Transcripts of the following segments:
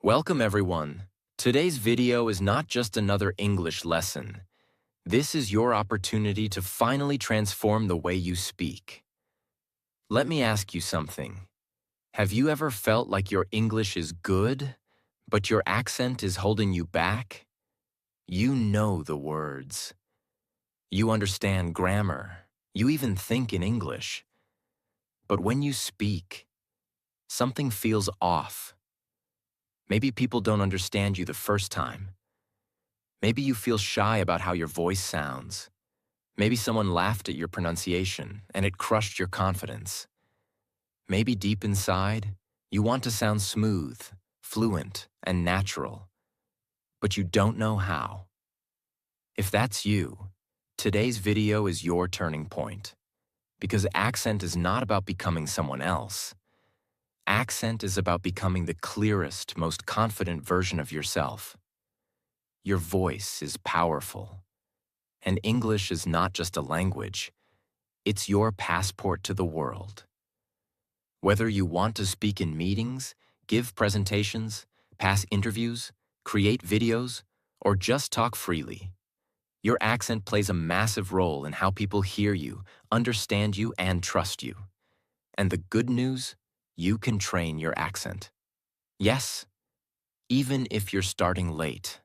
Welcome everyone. Today's video is not just another English lesson. This is your opportunity to finally transform the way you speak. Let me ask you something. Have you ever felt like your English is good, but your accent is holding you back? You know the words. You understand grammar. You even think in English. But when you speak, something feels off. Maybe people don't understand you the first time. Maybe you feel shy about how your voice sounds. Maybe someone laughed at your pronunciation and it crushed your confidence. Maybe deep inside, you want to sound smooth, fluent, and natural, but you don't know how. If that's you, today's video is your turning point. Because accent is not about becoming someone else. Accent is about becoming the clearest, most confident version of yourself. Your voice is powerful. And English is not just a language. It's your passport to the world. Whether you want to speak in meetings, give presentations, pass interviews, create videos, or just talk freely, your accent plays a massive role in how people hear you, understand you, and trust you. And the good news, you can train your accent. Yes, even if you're starting late.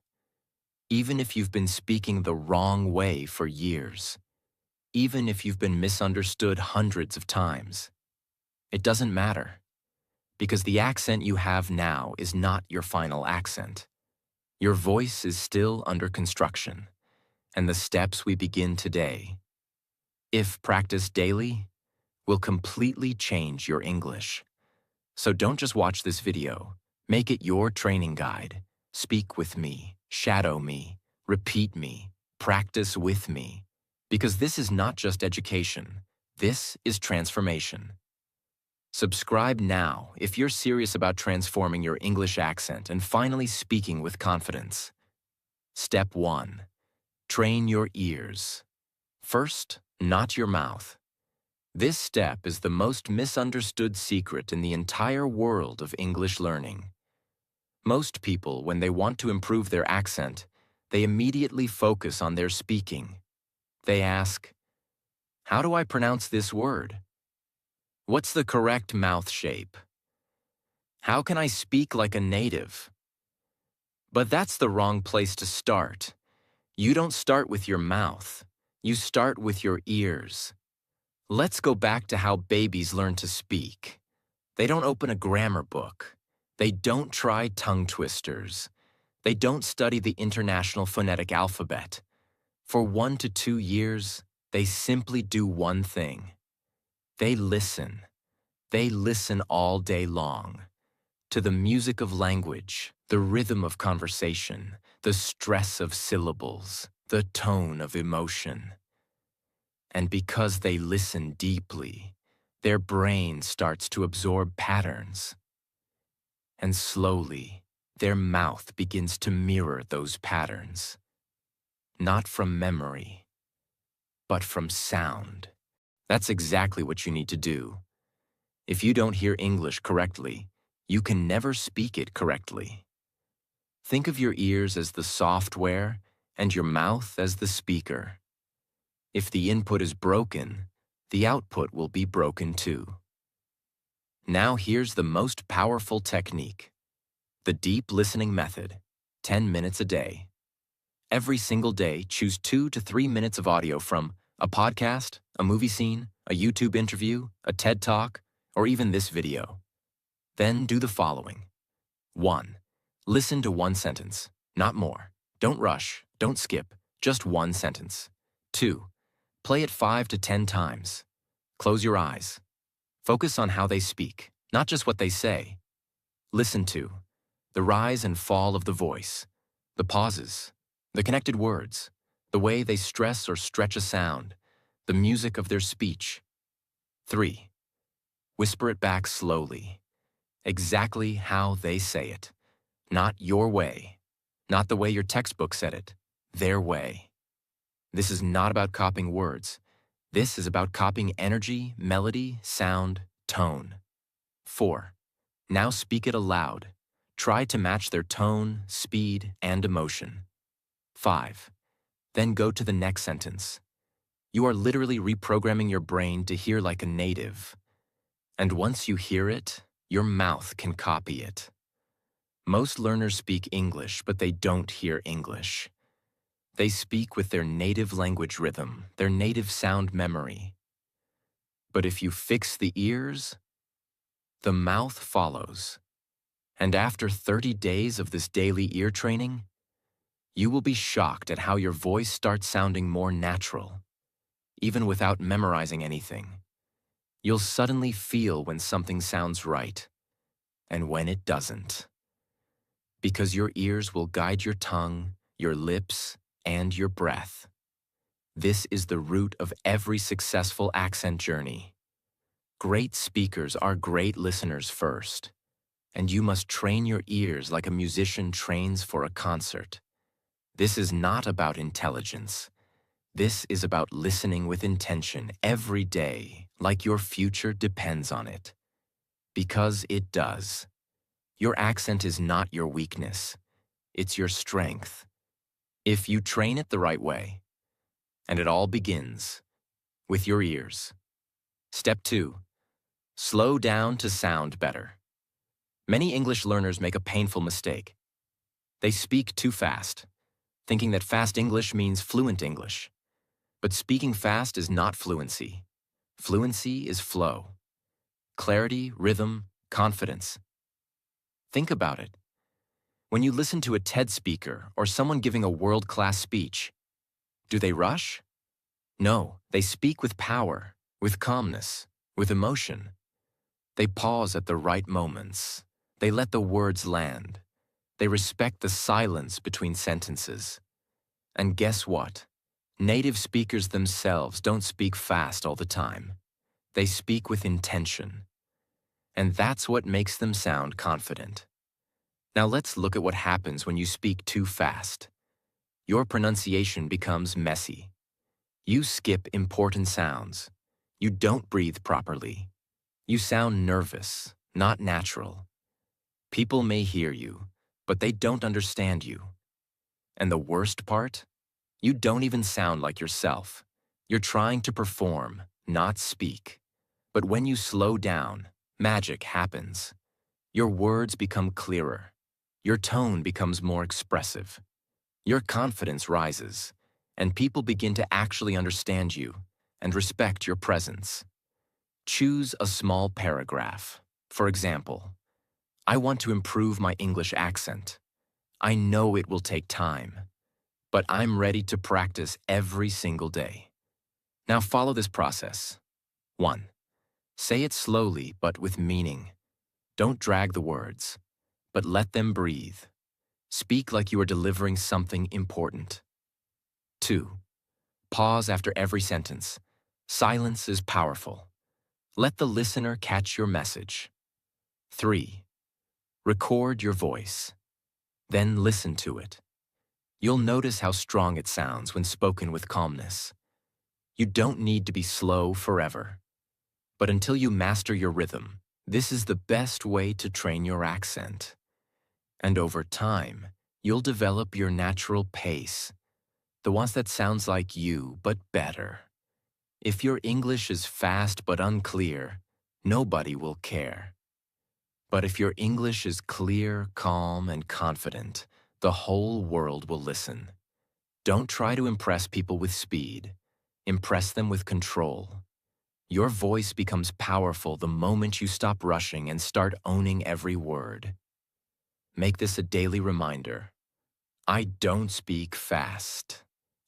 Even if you've been speaking the wrong way for years. Even if you've been misunderstood hundreds of times. It doesn't matter. Because the accent you have now is not your final accent. Your voice is still under construction. And the steps we begin today, if practiced daily, will completely change your English. So don't just watch this video. Make it your training guide. Speak with me, shadow me, repeat me, practice with me. Because this is not just education. This is transformation. Subscribe now if you're serious about transforming your English accent and finally speaking with confidence. Step 1. Train your ears. First, not your mouth. This step is the most misunderstood secret in the entire world of English learning. Most people, when they want to improve their accent, they immediately focus on their speaking. They ask, "How do I pronounce this word? What's the correct mouth shape? How can I speak like a native?" But that's the wrong place to start. You don't start with your mouth. You start with your ears. Let's go back to how babies learn to speak. They don't open a grammar book. They don't try tongue twisters. They don't study the International Phonetic Alphabet. For 1 to 2 years, they simply do one thing. They listen. They listen all day long. To the music of language, the rhythm of conversation, the stress of syllables, the tone of emotion. And because they listen deeply, their brain starts to absorb patterns. And slowly, their mouth begins to mirror those patterns. Not from memory, but from sound. That's exactly what you need to do. If you don't hear English correctly, you can never speak it correctly. Think of your ears as the software and your mouth as the speaker. If the input is broken, the output will be broken too. Now here's the most powerful technique. The deep listening method, 10 minutes a day. Every single day, choose 2 to 3 minutes of audio from a podcast, a movie scene, a YouTube interview, a TED Talk, or even this video. Then do the following. 1. Listen to one sentence, not more. Don't rush, don't skip, just one sentence. 2. Play it 5 to 10 times. Close your eyes. Focus on how they speak, not just what they say. Listen to the rise and fall of the voice, the pauses, the connected words, the way they stress or stretch a sound, the music of their speech. 3. Whisper it back slowly, exactly how they say it. Not your way, not the way your textbook said it, their way. This is not about copying words. This is about copying energy, melody, sound, tone. 4. Now speak it aloud. Try to match their tone, speed, and emotion. 5. Then go to the next sentence. You are literally reprogramming your brain to hear like a native. And once you hear it, your mouth can copy it. Most learners speak English, but they don't hear English. They speak with their native language rhythm, their native sound memory. But if you fix the ears, the mouth follows. And after 30 days of this daily ear training, you will be shocked at how your voice starts sounding more natural, even without memorizing anything. You'll suddenly feel when something sounds right, and when it doesn't. Because your ears will guide your tongue, your lips, and your breath. This is the root of every successful accent journey. Great speakers are great listeners first, and you must train your ears like a musician trains for a concert. This is not about intelligence. This is about listening with intention every day, like your future depends on it. Because it does. Your accent is not your weakness. It's your strength. If you train it the right way. And it all begins with your ears. Step 2. Slow down to sound better. Many English learners make a painful mistake. They speak too fast, thinking that fast English means fluent English. But speaking fast is not fluency. Fluency is flow. Clarity, rhythm, confidence. Think about it. When you listen to a TED speaker or someone giving a world-class speech, do they rush? No, they speak with power, with calmness, with emotion. They pause at the right moments. They let the words land. They respect the silence between sentences. And guess what? Native speakers themselves don't speak fast all the time. They speak with intention. And that's what makes them sound confident. Now let's look at what happens when you speak too fast. Your pronunciation becomes messy. You skip important sounds. You don't breathe properly. You sound nervous, not natural. People may hear you, but they don't understand you. And the worst part? You don't even sound like yourself. You're trying to perform, not speak. But when you slow down, magic happens. Your words become clearer. Your tone becomes more expressive. Your confidence rises, and people begin to actually understand you and respect your presence. Choose a small paragraph. For example, I want to improve my English accent. I know it will take time, but I'm ready to practice every single day. Now follow this process. 1. Say it slowly but with meaning. Don't drag the words, but let them breathe. Speak like you are delivering something important. 2. Pause after every sentence. Silence is powerful. Let the listener catch your message. 3. Record your voice. Then listen to it. You'll notice how strong it sounds when spoken with calmness. You don't need to be slow forever. But until you master your rhythm, this is the best way to train your accent. And over time, you'll develop your natural pace, the ones that sounds like you, but better. If your English is fast but unclear, nobody will care. But if your English is clear, calm, and confident, the whole world will listen. Don't try to impress people with speed. Impress them with control. Your voice becomes powerful the moment you stop rushing and start owning every word. Make this a daily reminder. I don't speak fast.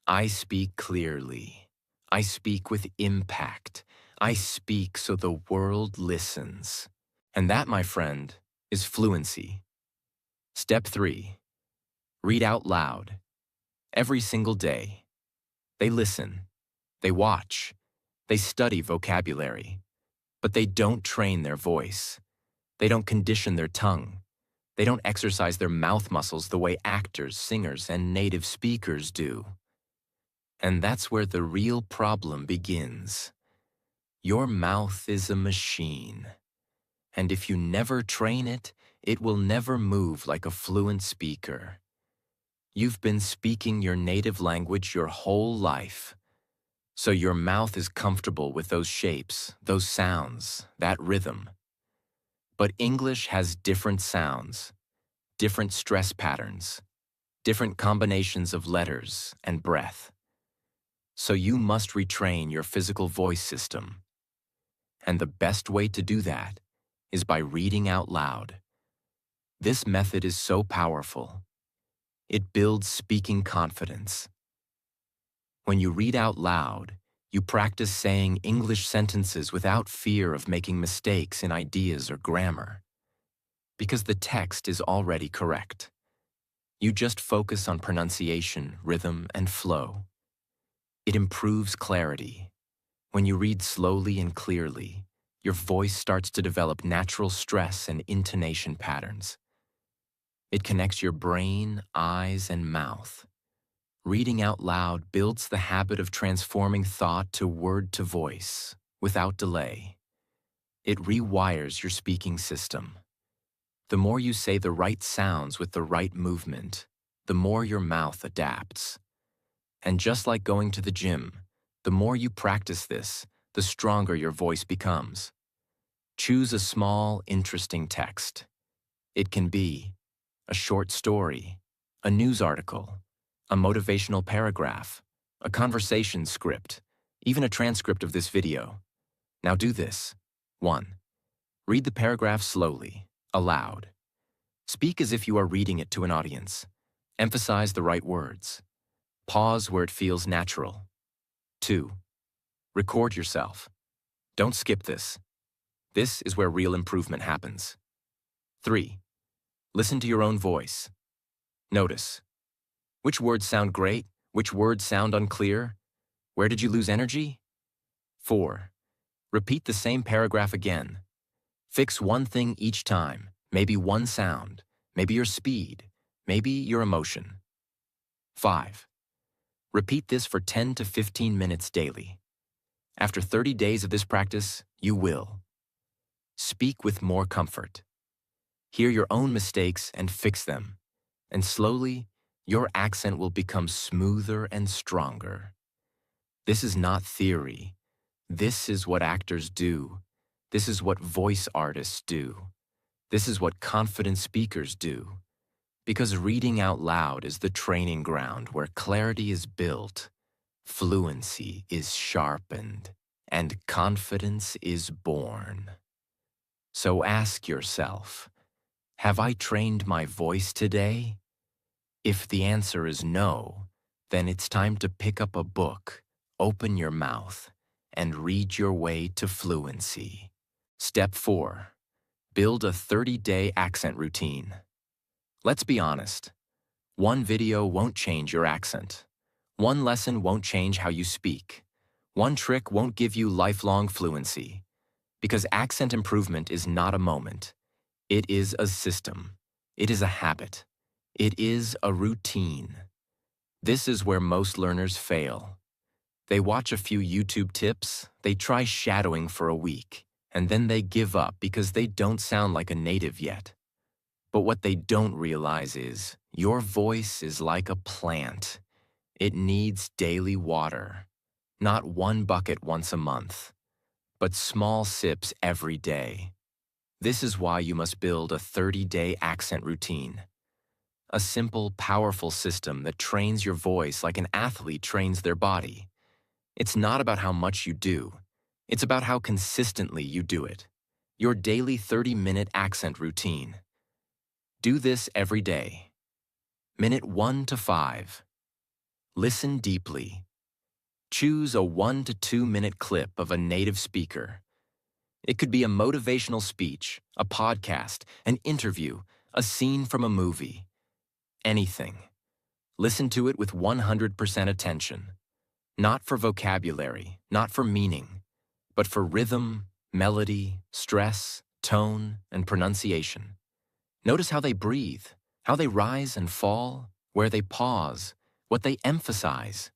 I speak clearly. I speak with impact. I speak so the world listens. And that, my friend, is fluency. Step 3. Read out loud. Every single day. They listen. They watch. They study vocabulary. But they don't train their voice. They don't condition their tongue. They don't exercise their mouth muscles the way actors, singers, and native speakers do. And that's where the real problem begins. Your mouth is a machine. And if you never train it, it will never move like a fluent speaker. You've been speaking your native language your whole life, so your mouth is comfortable with those shapes, those sounds, that rhythm. But English has different sounds, different stress patterns, different combinations of letters and breath. So you must retrain your physical voice system. And the best way to do that is by reading out loud. This method is so powerful. It builds speaking confidence. When you read out loud, you practice saying English sentences without fear of making mistakes in ideas or grammar, because the text is already correct. You just focus on pronunciation, rhythm, and flow. It improves clarity. When you read slowly and clearly, your voice starts to develop natural stress and intonation patterns. It connects your brain, eyes, and mouth. Reading out loud builds the habit of transforming thought to word to voice, without delay. It rewires your speaking system. The more you say the right sounds with the right movement, the more your mouth adapts. And just like going to the gym, the more you practice this, the stronger your voice becomes. Choose a small, interesting text. It can be a short story, a news article, a motivational paragraph, a conversation script, even a transcript of this video. Now do this. 1. Read the paragraph slowly, aloud. Speak as if you are reading it to an audience. Emphasize the right words. Pause where it feels natural. 2. Record yourself. Don't skip this. This is where real improvement happens. 3. Listen to your own voice. Notice. Which words sound great? Which words sound unclear? Where did you lose energy? 4. Repeat the same paragraph again. Fix one thing each time, maybe one sound, maybe your speed, maybe your emotion. 5. Repeat this for 10 to 15 minutes daily. After 30 days of this practice, you will speak with more comfort. Hear your own mistakes and fix them. And slowly, your accent will become smoother and stronger. This is not theory. This is what actors do. This is what voice artists do. This is what confident speakers do. Because reading out loud is the training ground where clarity is built, fluency is sharpened, and confidence is born. So ask yourself, have I trained my voice today? If the answer is no, then it's time to pick up a book, open your mouth, and read your way to fluency. Step 4. Build a 30-day accent routine. Let's be honest. One video won't change your accent. One lesson won't change how you speak. One trick won't give you lifelong fluency. Because accent improvement is not a moment. It is a system. It is a habit. It is a routine. This is where most learners fail. They watch a few YouTube tips, they try shadowing for a week, and then they give up because they don't sound like a native yet. But what they don't realize is, your voice is like a plant. It needs daily water. Not one bucket once a month, but small sips every day. This is why you must build a 30-day accent routine. A simple, powerful system that trains your voice like an athlete trains their body. It's not about how much you do. It's about how consistently you do it. Your daily 30-minute accent routine. Do this every day. Minute 1 to 5. Listen deeply. Choose a 1 to 2 minute clip of a native speaker. It could be a motivational speech, a podcast, an interview, a scene from a movie. Anything. Listen to it with 100% attention. Not for vocabulary, not for meaning, but for rhythm, melody, stress, tone, and pronunciation. Notice how they breathe, how they rise and fall, where they pause, what they emphasize.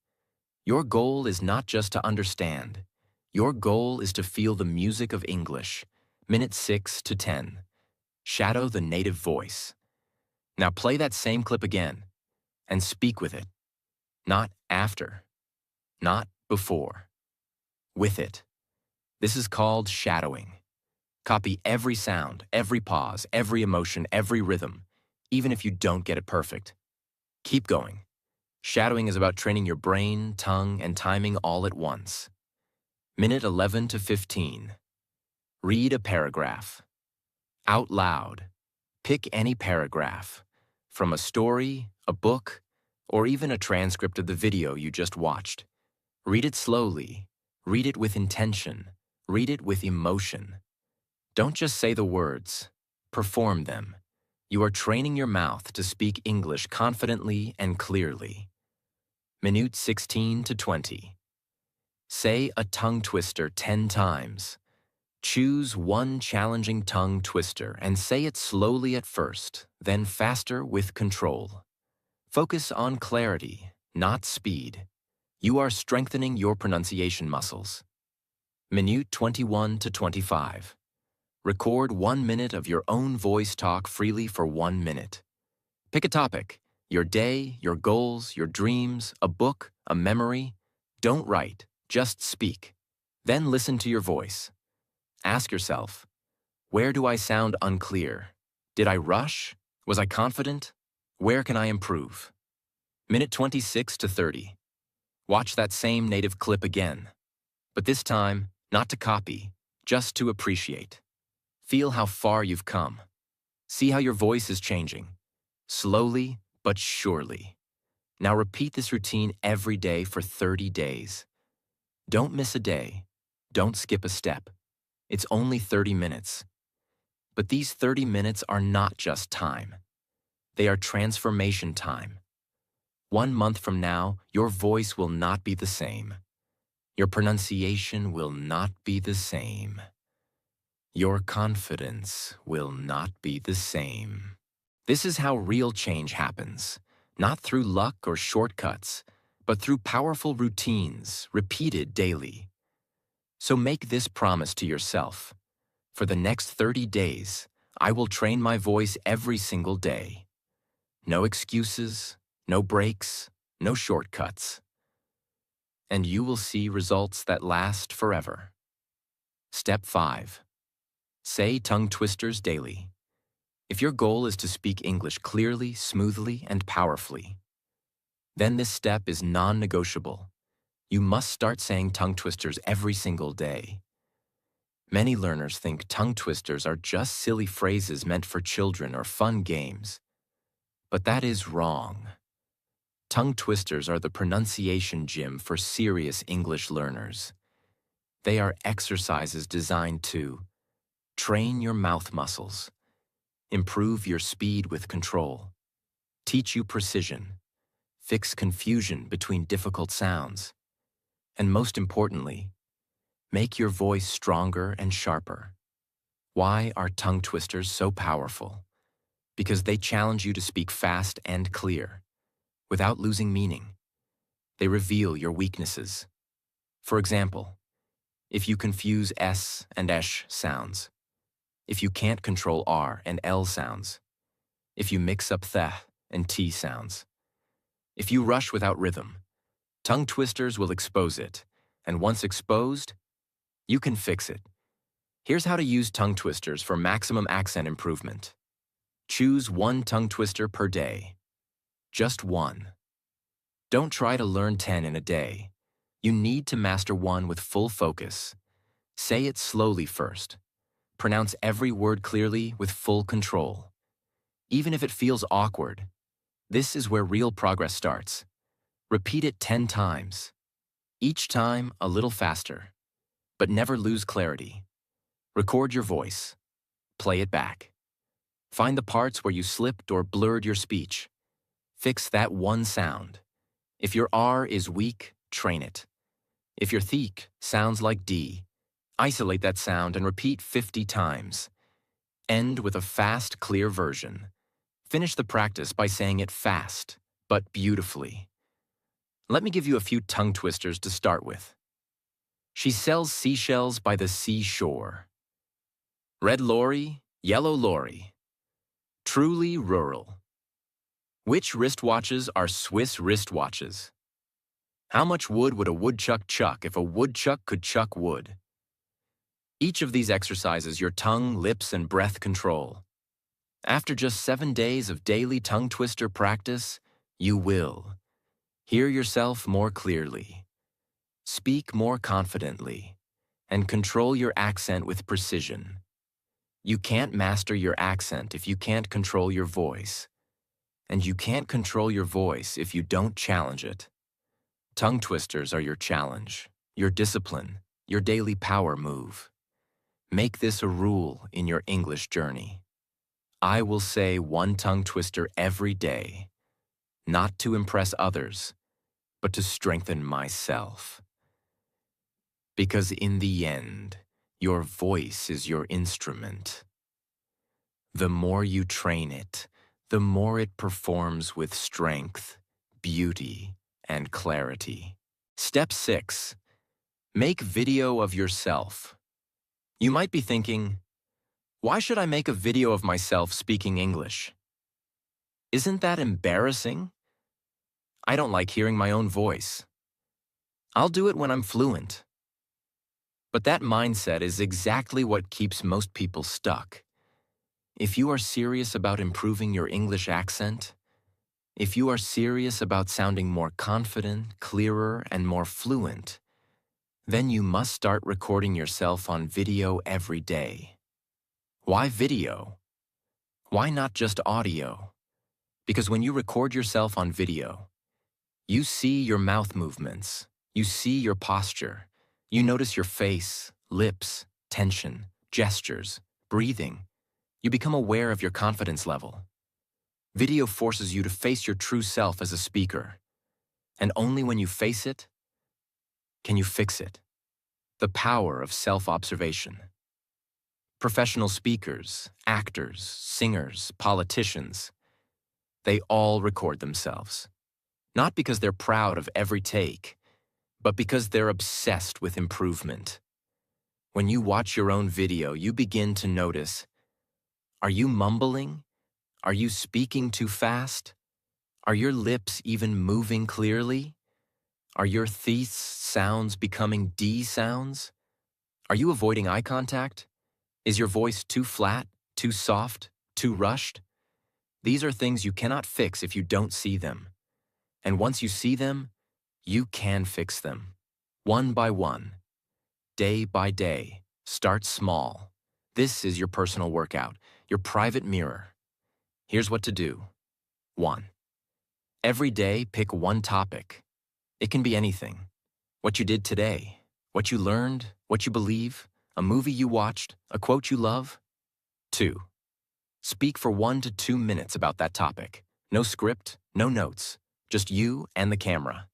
Your goal is not just to understand. Your goal is to feel the music of English, minute 6 to 10. Shadow the native voice. Now play that same clip again and speak with it. Not after, not before. With it. This is called shadowing. Copy every sound, every pause, every emotion, every rhythm, even if you don't get it perfect. Keep going. Shadowing is about training your brain, tongue, and timing all at once. Minute 11 to 15. Read a paragraph. Out loud. Pick any paragraph. From a story, a book, or even a transcript of the video you just watched. Read it slowly. Read it with intention. Read it with emotion. Don't just say the words. Perform them. You are training your mouth to speak English confidently and clearly. Minute 16 to 20. Say a tongue twister 10 times. Choose one challenging tongue twister and say it slowly at first, then faster with control. Focus on clarity, not speed. You are strengthening your pronunciation muscles. Minute 21 to 25. Record 1 minute of your own voice talk freely for 1 minute. Pick a topic, your day, your goals, your dreams, a book, a memory. Don't write, just speak. Then listen to your voice. Ask yourself, where do I sound unclear? Did I rush? Was I confident? Where can I improve? Minute 26 to 30. Watch that same native clip again. But this time, not to copy, just to appreciate. Feel how far you've come. See how your voice is changing. Slowly but surely. Now repeat this routine every day for 30 days. Don't miss a day. Don't skip a step. It's only 30 minutes. But these 30 minutes are not just time. They are transformation time. 1 month from now, your voice will not be the same. Your pronunciation will not be the same. Your confidence will not be the same. This is how real change happens, not through luck or shortcuts, but through powerful routines repeated daily. So make this promise to yourself. For the next 30 days, I will train my voice every single day. No excuses, no breaks, no shortcuts. And you will see results that last forever. Step 5. Say tongue twisters daily. If your goal is to speak English clearly, smoothly, and powerfully, then this step is non-negotiable. You must start saying tongue twisters every single day. Many learners think tongue twisters are just silly phrases meant for children or fun games. But that is wrong. Tongue twisters are the pronunciation gym for serious English learners. They are exercises designed to train your mouth muscles, improve your speed with control, teach you precision, fix confusion between difficult sounds, and most importantly, make your voice stronger and sharper. Why are tongue twisters so powerful? Because they challenge you to speak fast and clear, without losing meaning. They reveal your weaknesses. For example, if you confuse S and esh sounds, if you can't control R and L sounds, if you mix up th and T sounds, if you rush without rhythm, tongue twisters will expose it, and once exposed, you can fix it. Here's how to use tongue twisters for maximum accent improvement. Choose one tongue twister per day. Just one. Don't try to learn 10 in a day. You need to master one with full focus. Say it slowly first. Pronounce every word clearly with full control. Even if it feels awkward, this is where real progress starts. Repeat it 10 times. Each time a little faster, but never lose clarity. Record your voice. Play it back. Find the parts where you slipped or blurred your speech. Fix that one sound. If your R is weak, train it. If your theek sounds like D, isolate that sound and repeat 50 times. End with a fast, clear version. Finish the practice by saying it fast, but beautifully. Let me give you a few tongue twisters to start with. She sells seashells by the seashore. Red lorry, yellow lorry. Truly rural. Which wristwatches are Swiss wristwatches? How much wood would a woodchuck chuck if a woodchuck could chuck wood? Each of these exercises your tongue, lips, and breath control. After just 7 days of daily tongue twister practice, you will hear yourself more clearly, speak more confidently, and control your accent with precision. You can't master your accent if you can't control your voice. And you can't control your voice if you don't challenge it. Tongue twisters are your challenge, your discipline, your daily power move. Make this a rule in your English journey. I will say one tongue twister every day, not to impress others, but to strengthen myself. Because in the end, your voice is your instrument. The more you train it, the more it performs with strength, beauty, and clarity. Step 6. Make video of yourself. You might be thinking, why should I make a video of myself speaking English? Isn't that embarrassing? I don't like hearing my own voice. I'll do it when I'm fluent. But that mindset is exactly what keeps most people stuck. If you are serious about improving your English accent, if you are serious about sounding more confident, clearer, and more fluent, then you must start recording yourself on video every day. Why video? Why not just audio? Because when you record yourself on video, you see your mouth movements, you see your posture, you notice your face, lips, tension, gestures, breathing. You become aware of your confidence level. Video forces you to face your true self as a speaker, and only when you face it can you fix it. The power of self-observation. Professional speakers, actors, singers, politicians, they all record themselves. Not because they're proud of every take, but because they're obsessed with improvement. When you watch your own video, you begin to notice, are you mumbling? Are you speaking too fast? Are your lips even moving clearly? Are your th sounds becoming d sounds? Are you avoiding eye contact? Is your voice too flat, too soft, too rushed? These are things you cannot fix if you don't see them. And once you see them, you can fix them. One by one, day by day, start small. This is your personal workout, your private mirror. Here's what to do. 1. Every day, pick one topic. It can be anything. What you did today, what you learned, what you believe, a movie you watched, a quote you love. 2. Speak for 1 to 2 minutes about that topic. No script, no notes, just you and the camera.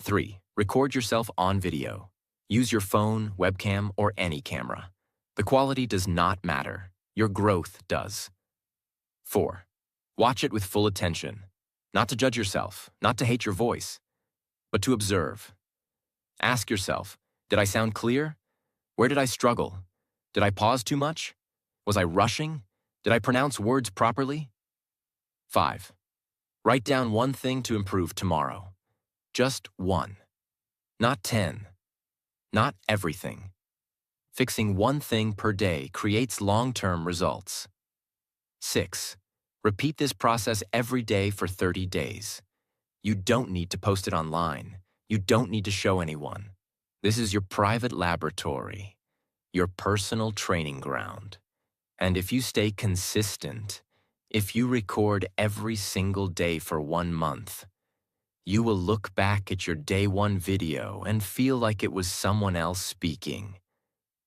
3. Record yourself on video. Use your phone, webcam, or any camera. The quality does not matter. Your growth does. 4. Watch it with full attention. Not to judge yourself, not to hate your voice, but to observe. Ask yourself, did I sound clear? Where did I struggle? Did I pause too much? Was I rushing? Did I pronounce words properly? 5. Write down one thing to improve tomorrow. Just one. Not 10. Not everything. Fixing one thing per day creates long-term results. 6. Repeat this process every day for 30 days. You don't need to post it online. You don't need to show anyone. This is your private laboratory, your personal training ground. And if you stay consistent, if you record every single day for 1 month, you will look back at your day 1 video and feel like it was someone else speaking.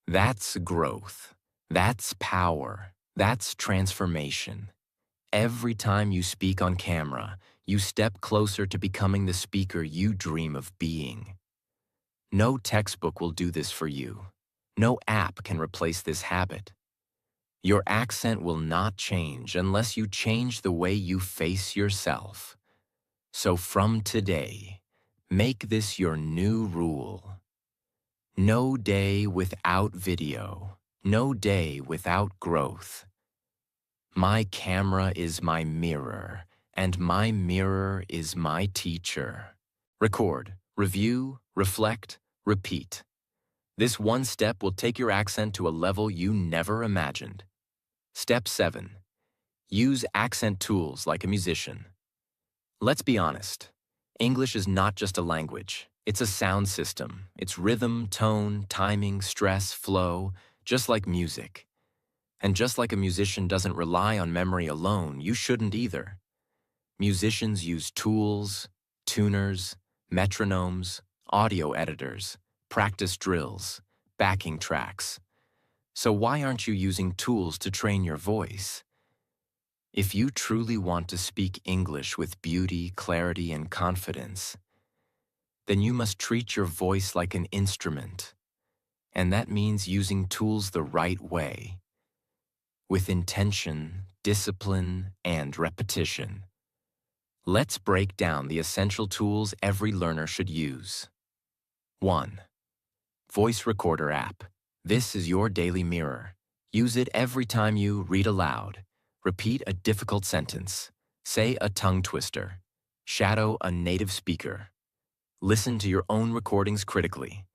That's growth. That's power. That's transformation. Every time you speak on camera, you step closer to becoming the speaker you dream of being. No textbook will do this for you. No app can replace this habit. Your accent will not change unless you change the way you face yourself. So from today, make this your new rule. No day without video. No day without growth. My camera is my mirror, and my mirror is my teacher. Record, review, reflect, repeat. This one step will take your accent to a level you never imagined. Step 7. Use accent tools like a musician. Let's be honest. English is not just a language. It's a sound system. It's rhythm, tone, timing, stress, flow, just like music. And just like a musician doesn't rely on memory alone, you shouldn't either. Musicians use tools, tuners, metronomes, audio editors, practice drills, backing tracks. So why aren't you using tools to train your voice? If you truly want to speak English with beauty, clarity, and confidence, then you must treat your voice like an instrument. And that means using tools the right way, with intention, discipline, and repetition. Let's break down the essential tools every learner should use. 1. Voice Recorder app. This is your daily mirror. Use it every time you read aloud, repeat a difficult sentence, say a tongue twister, shadow a native speaker. Listen to your own recordings critically.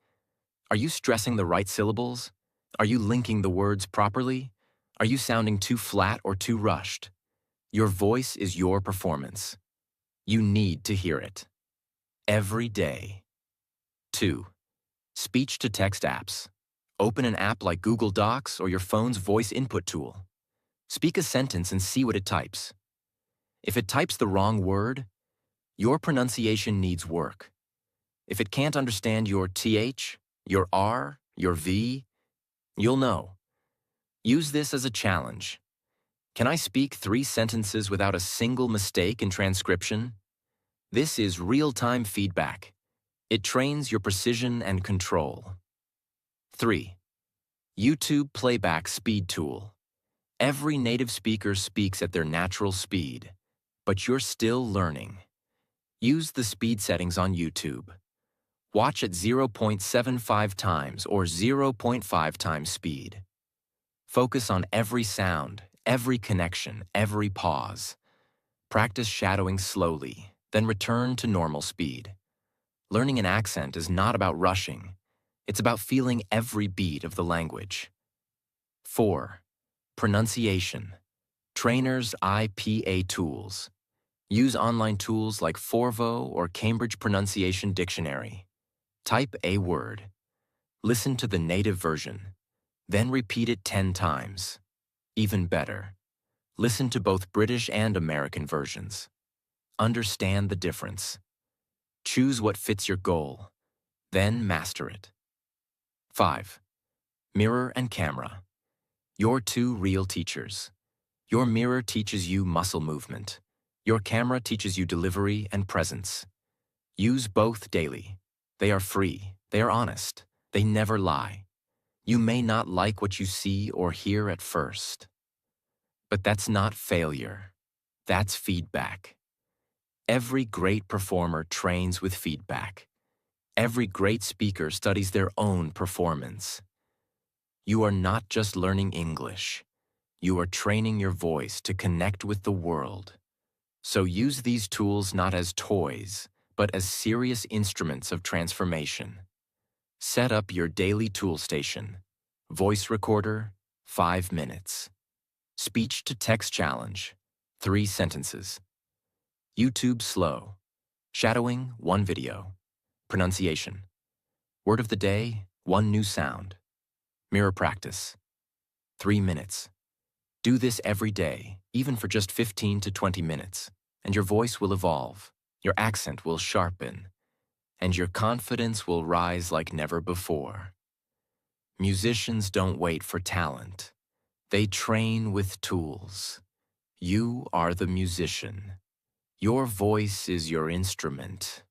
Are you stressing the right syllables? Are you linking the words properly? Are you sounding too flat or too rushed? Your voice is your performance. You need to hear it. Every day. 2. Speech-to-text apps. Open an app like Google Docs or your phone's voice input tool. Speak a sentence and see what it types. If it types the wrong word, your pronunciation needs work. If it can't understand your TH, your R, your V, you'll know. Use this as a challenge. Can I speak 3 sentences without a single mistake in transcription? This is real-time feedback. It trains your precision and control. 3. YouTube Playback Speed Tool. Every native speaker speaks at their natural speed, but you're still learning. Use the speed settings on YouTube. Watch at 0.75 times or 0.5 times speed. Focus on every sound, every connection, every pause. Practice shadowing slowly, then return to normal speed. Learning an accent is not about rushing. It's about feeling every beat of the language. 4. Pronunciation. Trainers IPA tools. Use online tools like Forvo or Cambridge Pronunciation Dictionary. Type a word. Listen to the native version. Then repeat it 10 times. Even better, listen to both British and American versions. Understand the difference. Choose what fits your goal, then master it. 5. Mirror and camera. Your 2 real teachers. Your mirror teaches you muscle movement. Your camera teaches you delivery and presence. Use both daily. They are free. They are honest. They never lie. You may not like what you see or hear at first. But that's not failure. That's feedback. Every great performer trains with feedback. Every great speaker studies their own performance. You are not just learning English. You are training your voice to connect with the world. So use these tools not as toys, but as serious instruments of transformation. Set up your daily tool station. Voice recorder, 5 minutes. Speech-to-text challenge, 3 sentences. YouTube slow. Shadowing, 1 video. Pronunciation. Word of the day, 1 new sound. Mirror practice, 3 minutes. Do this every day, even for just 15 to 20 minutes, and your voice will evolve, your accent will sharpen, and your confidence will rise like never before. Musicians don't wait for talent. They train with tools. You are the musician. Your voice is your instrument.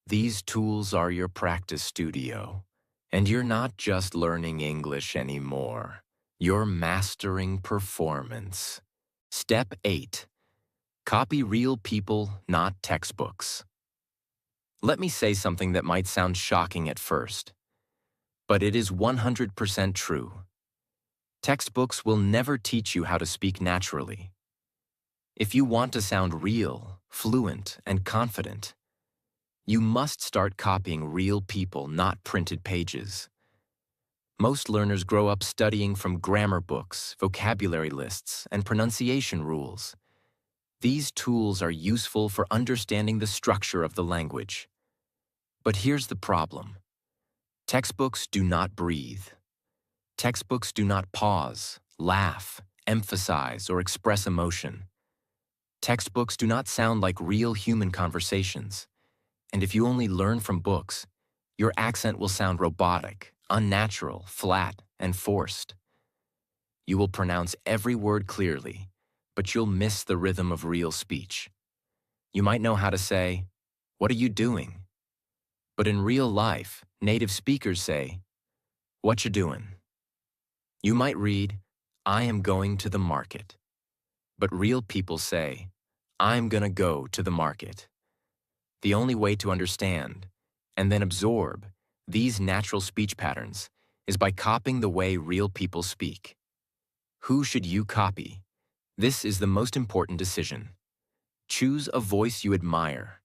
These tools are your practice studio. And you're not just learning English anymore. You're mastering performance. Step 8. Copy real people, not textbooks. Let me say something that might sound shocking at first, but it is 100% true. Textbooks will never teach you how to speak naturally. If you want to sound real, fluent, and confident, you must start copying real people, not printed pages. Most learners grow up studying from grammar books, vocabulary lists, and pronunciation rules. These tools are useful for understanding the structure of the language. But here's the problem. Textbooks do not breathe. Textbooks do not pause, laugh, emphasize, or express emotion. Textbooks do not sound like real human conversations. And if you only learn from books, your accent will sound robotic, unnatural, flat, and forced. You will pronounce every word clearly, but you'll miss the rhythm of real speech. You might know how to say, "What are you doing?" But in real life, native speakers say, "What you doing?" You might read, "I am going to the market." But real people say, "I'm gonna go to the market." The only way to understand, and then absorb, these natural speech patterns is by copying the way real people speak. Who should you copy? This is the most important decision. Choose a voice you admire.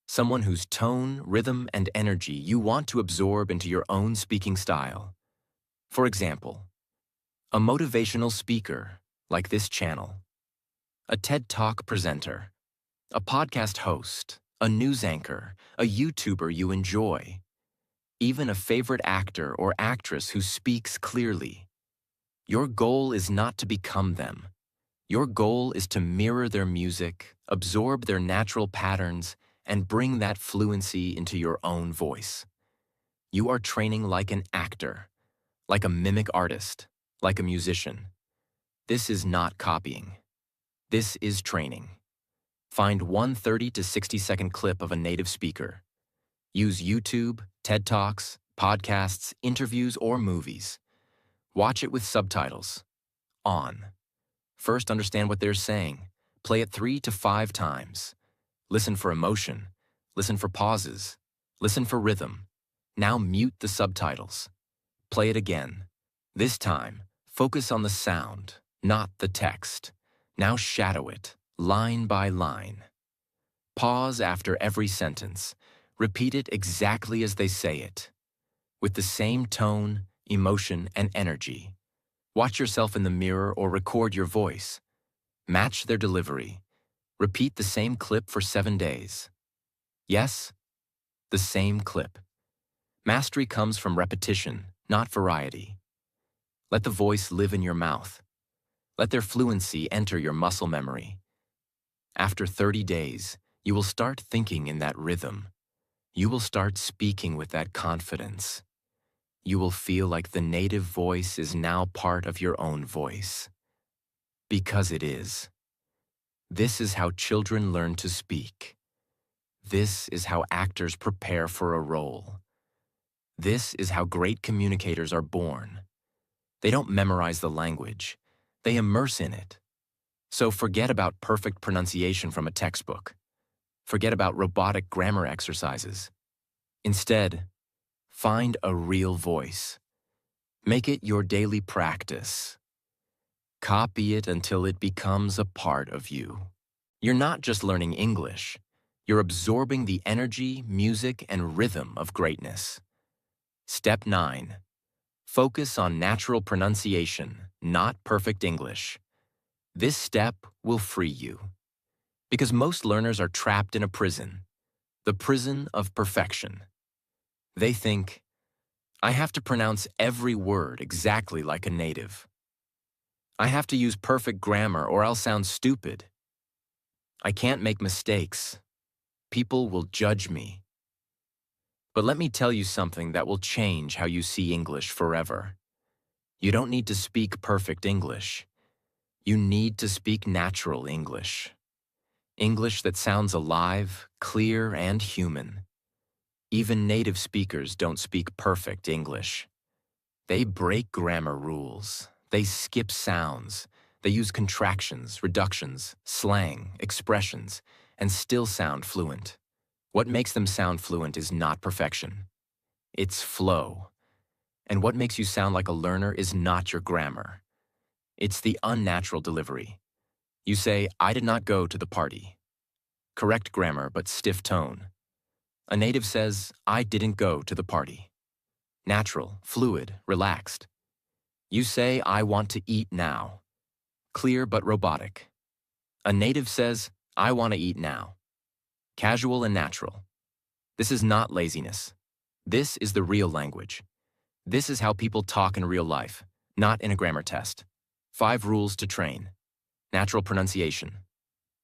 Someone whose tone, rhythm, and energy you want to absorb into your own speaking style. For example, a motivational speaker, like this channel, a TED Talk presenter, a podcast host, a news anchor, a YouTuber you enjoy, even a favorite actor or actress who speaks clearly. Your goal is not to become them. Your goal is to mirror their music, absorb their natural patterns, and bring that fluency into your own voice. You are training like an actor, like a mimic artist, like a musician. This is not copying. This is training. Find one 30 to 60-second clip of a native speaker. Use YouTube, TED Talks, podcasts, interviews, or movies. Watch it with subtitles. On. First, understand what they're saying. Play it 3 to 5 times. Listen for emotion. Listen for pauses. Listen for rhythm. Now mute the subtitles. Play it again. This time, focus on the sound, not the text. Now shadow it, line by line. Pause after every sentence. Repeat it exactly as they say it, with the same tone, emotion, and energy. Watch yourself in the mirror or record your voice. Match their delivery. Repeat the same clip for 7 days. Yes, the same clip. Mastery comes from repetition, not variety. Let the voice live in your mouth. Let their fluency enter your muscle memory. After 30 days, you will start thinking in that rhythm. You will start speaking with that confidence. You will feel like the native voice is now part of your own voice. Because it is. This is how children learn to speak. This is how actors prepare for a role. This is how great communicators are born. They don't memorize the language. They immerse in it. So forget about perfect pronunciation from a textbook. Forget about robotic grammar exercises. Instead, find a real voice. Make it your daily practice. Copy it until it becomes a part of you. You're not just learning English. You're absorbing the energy, music, and rhythm of greatness. Step 9. Focus on natural pronunciation, not perfect English. This step will free you. Because most learners are trapped in a prison, the prison of perfection. They think, I have to pronounce every word exactly like a native. I have to use perfect grammar or I'll sound stupid. I can't make mistakes. People will judge me. But let me tell you something that will change how you see English forever. You don't need to speak perfect English. You need to speak natural English. English that sounds alive, clear, and human. Even native speakers don't speak perfect English. They break grammar rules. They skip sounds. They use contractions, reductions, slang, expressions, and still sound fluent. What makes them sound fluent is not perfection. It's flow. And what makes you sound like a learner is not your grammar. It's the unnatural delivery. You say, I did not go to the party. Correct grammar, but stiff tone. A native says, I didn't go to the party. Natural, fluid, relaxed. You say, I want to eat now. Clear but robotic. A native says, I want to eat now. Casual and natural. This is not laziness. This is the real language. This is how people talk in real life, not in a grammar test. 5 rules to train. Natural pronunciation.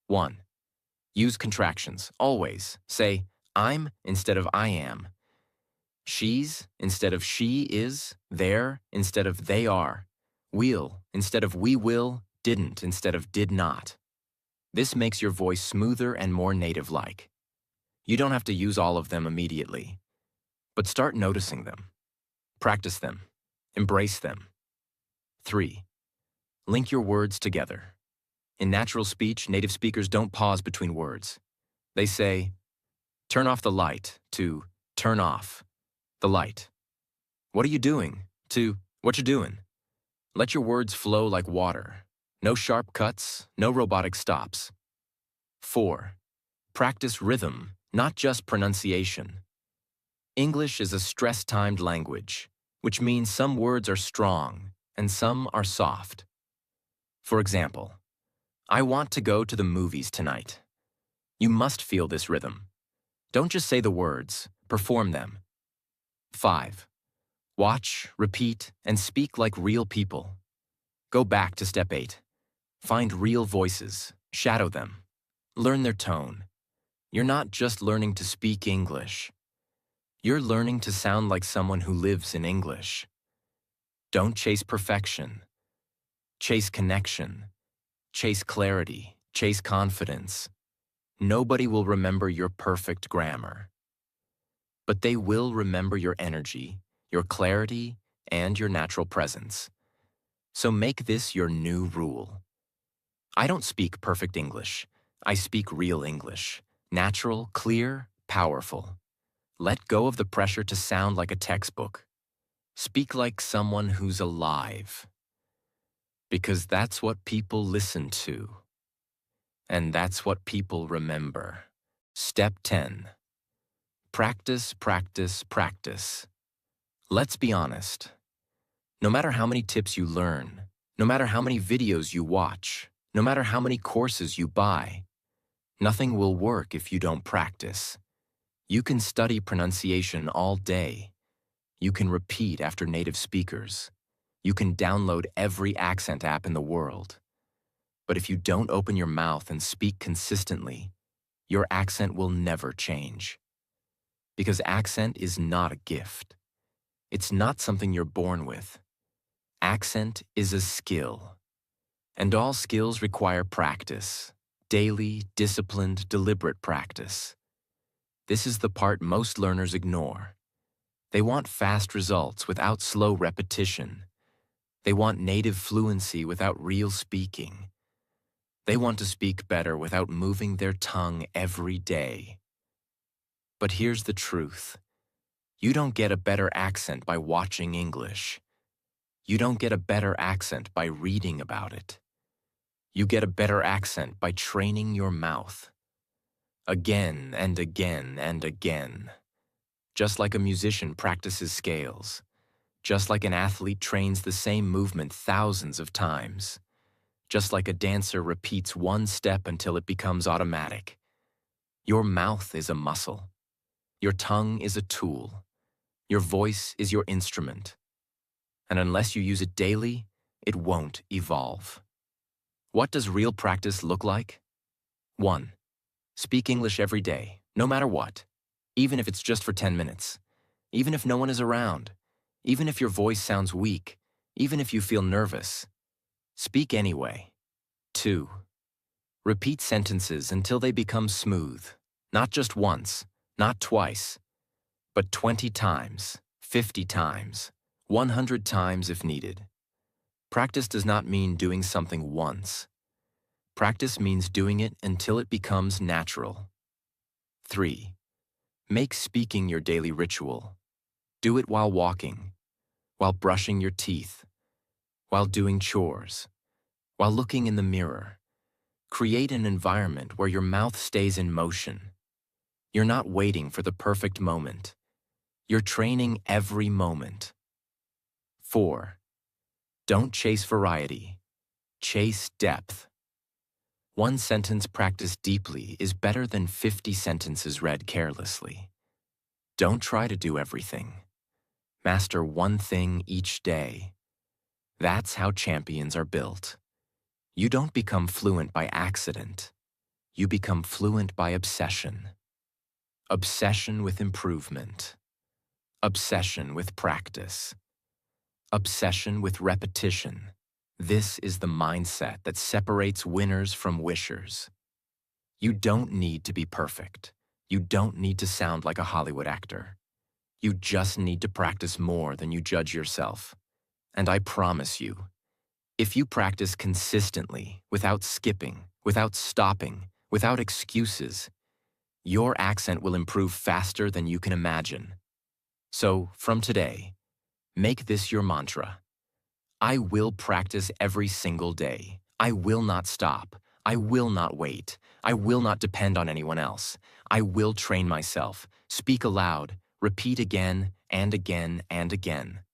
1. Use contractions, always. Say, I'm instead of I am. She's instead of she is. There instead of they are. Will instead of we will. Didn't instead of did not. This makes your voice smoother and more native-like. You don't have to use all of them immediately, but start noticing them. Practice them. Embrace them. 3. Link your words together. In natural speech, native speakers don't pause between words. They say, turn off the light, to turn off the light. What are you doing? To what you doing? Let your words flow like water. No sharp cuts, no robotic stops. 4. Practice rhythm, not just pronunciation. English is a stress-timed language, which means some words are strong and some are soft. For example, I want to go to the movies tonight. You must feel this rhythm. Don't just say the words, perform them. 5. Watch, repeat, and speak like real people. Go back to step 8. Find real voices, shadow them, learn their tone. You're not just learning to speak English. You're learning to sound like someone who lives in English. Don't chase perfection. Chase connection. Chase clarity. Chase confidence. Nobody will remember your perfect grammar. But they will remember your energy, your clarity, and your natural presence. So make this your new rule. I don't speak perfect English. I speak real English. Natural, clear, powerful. Let go of the pressure to sound like a textbook. Speak like someone who's alive. Because that's what people listen to. And that's what people remember. Step 10. Practice, practice, practice. Let's be honest. No matter how many tips you learn, no matter how many videos you watch, no matter how many courses you buy, nothing will work if you don't practice. You can study pronunciation all day. You can repeat after native speakers. You can download every accent app in the world. But if you don't open your mouth and speak consistently, your accent will never change. Because accent is not a gift. It's not something you're born with. Accent is a skill. And all skills require practice. Daily, disciplined, deliberate practice. This is the part most learners ignore. They want fast results without slow repetition. They want native fluency without real speaking. They want to speak better without moving their tongue every day. But here's the truth. You don't get a better accent by watching English. You don't get a better accent by reading about it. You get a better accent by training your mouth. Again and again and again. Just like a musician practices scales. Just like an athlete trains the same movement thousands of times. Just like a dancer repeats one step until it becomes automatic. Your mouth is a muscle. Your tongue is a tool. Your voice is your instrument. And unless you use it daily, it won't evolve. What does real practice look like? 1. Speak English every day, no matter what. Even if it's just for 10 minutes. Even if no one is around. Even if your voice sounds weak. Even if you feel nervous. Speak anyway. 2. Repeat sentences until they become smooth. Not just once, not twice, but 20 times, 50 times, 100 times if needed. Practice does not mean doing something once. Practice means doing it until it becomes natural. 3. Make speaking your daily ritual. Do it while walking, while brushing your teeth, while doing chores, while looking in the mirror. Create an environment where your mouth stays in motion. You're not waiting for the perfect moment. You're training every moment. 4. Don't chase variety. Chase depth. One sentence practiced deeply is better than 50 sentences read carelessly. Don't try to do everything. Master one thing each day. That's how champions are built. You don't become fluent by accident. You become fluent by obsession. Obsession with improvement. Obsession with practice. Obsession with repetition. This is the mindset that separates winners from wishers. You don't need to be perfect. You don't need to sound like a Hollywood actor. You just need to practice more than you judge yourself. And I promise you, if you practice consistently, without skipping, without stopping, without excuses, your accent will improve faster than you can imagine. So, from today, make this your mantra. I will practice every single day. I will not stop. I will not wait. I will not depend on anyone else. I will train myself, speak aloud, repeat again and again and again,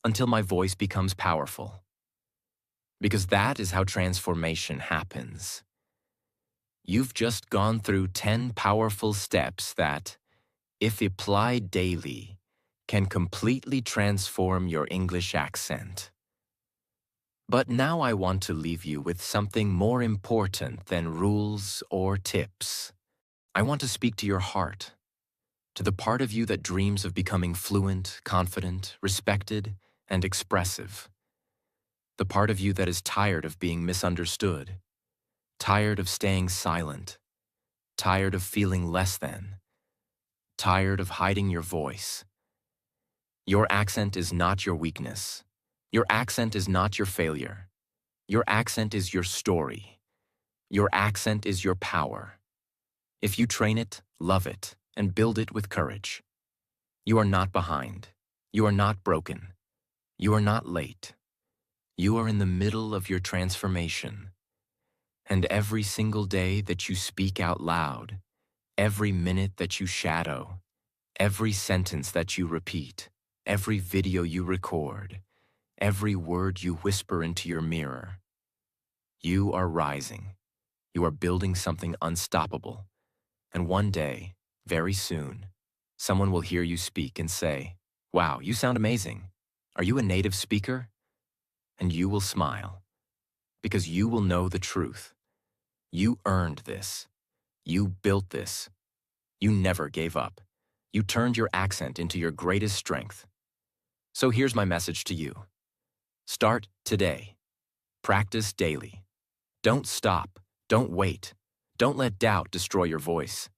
until my voice becomes powerful. Because that is how transformation happens. You've just gone through 10 powerful steps that, if applied daily, can completely transform your English accent. But now I want to leave you with something more important than rules or tips. I want to speak to your heart, to the part of you that dreams of becoming fluent, confident, respected, and expressive. The part of you that is tired of being misunderstood, tired of staying silent, tired of feeling less than, tired of hiding your voice. Your accent is not your weakness. Your accent is not your failure. Your accent is your story. Your accent is your power. If you train it, love it, and build it with courage, you are not behind. You are not broken. You are not late. You are in the middle of your transformation. And every single day that you speak out loud, every minute that you shadow, every sentence that you repeat, every video you record, every word you whisper into your mirror, you are rising. You are building something unstoppable. And one day, very soon, someone will hear you speak and say, "Wow, you sound amazing. Are you a native speaker?" And you will smile, because you will know the truth. You earned this. You built this. You never gave up. You turned your accent into your greatest strength. So here's my message to you. Start today. Practice daily. Don't stop. Don't wait. Don't let doubt destroy your voice.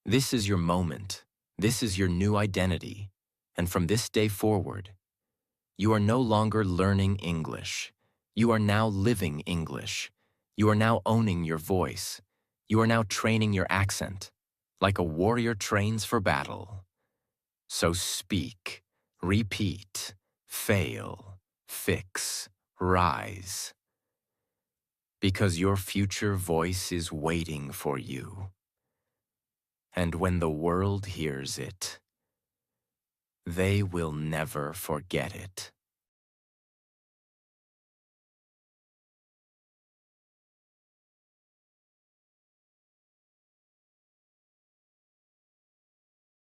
This is your moment. This is your new identity. And from this day forward, you are no longer learning English. You are now living English. You are now owning your voice. You are now training your accent, like a warrior trains for battle. So speak, repeat, fail, fix, rise. Because your future voice is waiting for you. And when the world hears it, they will never forget it.